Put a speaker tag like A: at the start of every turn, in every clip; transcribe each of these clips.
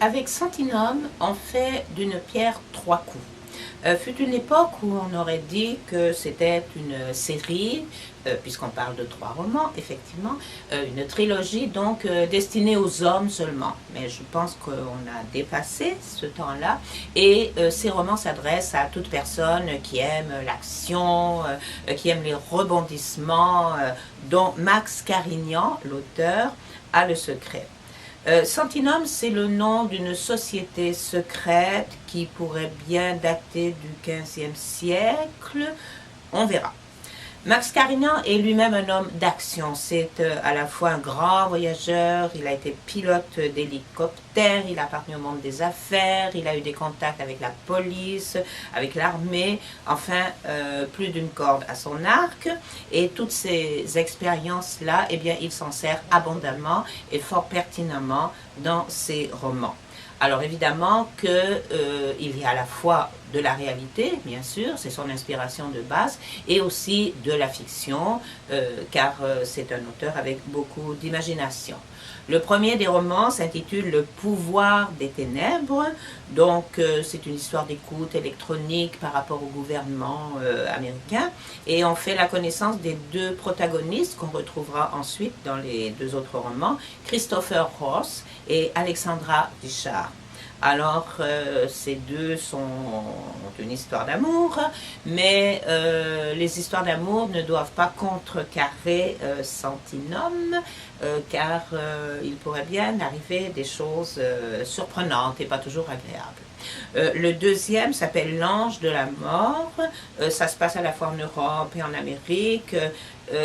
A: Avec Santinum, on fait d'une pierre trois coups. Fut une époque où on aurait dit que c'était une série, puisqu'on parle de trois romans, effectivement, une trilogie donc destinée aux hommes seulement. Mais je pense qu'on a dépassé ce temps-là et ces romans s'adressent à toute personne qui aime l'action, qui aime les rebondissements, dont Max Carignan, l'auteur, a le secret. Santinum, c'est le nom d'une société secrète qui pourrait bien dater du XVe siècle. On verra. Max Carignan est lui-même un homme d'action. C'est à la fois un grand voyageur, il a été pilote d'hélicoptère, il a appartenu au monde des affaires, il a eu des contacts avec la police, avec l'armée, enfin plus d'une corde à son arc. Et toutes ces expériences-là, eh bien, il s'en sert abondamment et fort pertinemment dans ses romans. Alors évidemment qu'il y a à la fois de la réalité, bien sûr, c'est son inspiration de base, et aussi de la fiction, car c'est un auteur avec beaucoup d'imagination. Le premier des romans s'intitule Le pouvoir des ténèbres, donc c'est une histoire d'écoute électronique par rapport au gouvernement américain, et on fait la connaissance des deux protagonistes qu'on retrouvera ensuite dans les deux autres romans, Christopher Ross et Alexandra Richard. Alors, ces deux ont une histoire d'amour, mais les histoires d'amour ne doivent pas contrecarrer Santinum, car il pourrait bien arriver des choses surprenantes et pas toujours agréables. Le deuxième s'appelle L'Ange de la mort. Ça se passe à la fois en Europe et en Amérique.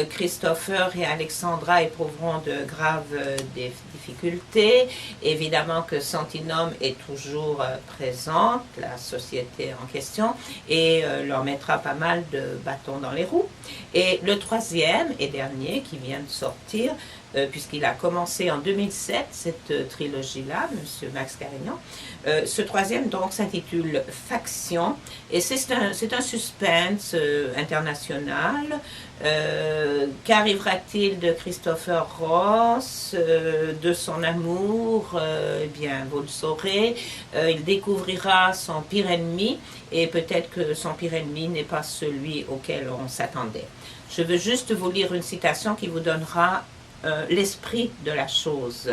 A: Christopher et Alexandra éprouveront de graves difficultés. Évidemment que Santinum est toujours présente, la société en question, et leur mettra pas mal de bâtons dans les roues. Et le troisième et dernier qui vient de sortir, puisqu'il a commencé en 2007, cette trilogie-là, M. Max Carignan. Ce troisième donc s'intitule Faction, et c'est un suspense international. Qu'arrivera-t-il de Christopher Ross, de son amour? Eh bien, vous le saurez. Il découvrira son pire ennemi, et peut-être que son pire ennemi n'est pas celui auquel on s'attendait. Je veux juste vous lire une citation qui vous donnera l'esprit de la chose.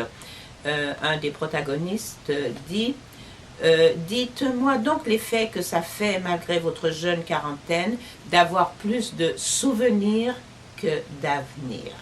A: Un des protagonistes dit « Dites-moi donc l'effet que ça fait, malgré votre jeune quarantaine, d'avoir plus de souvenirs que d'avenir. »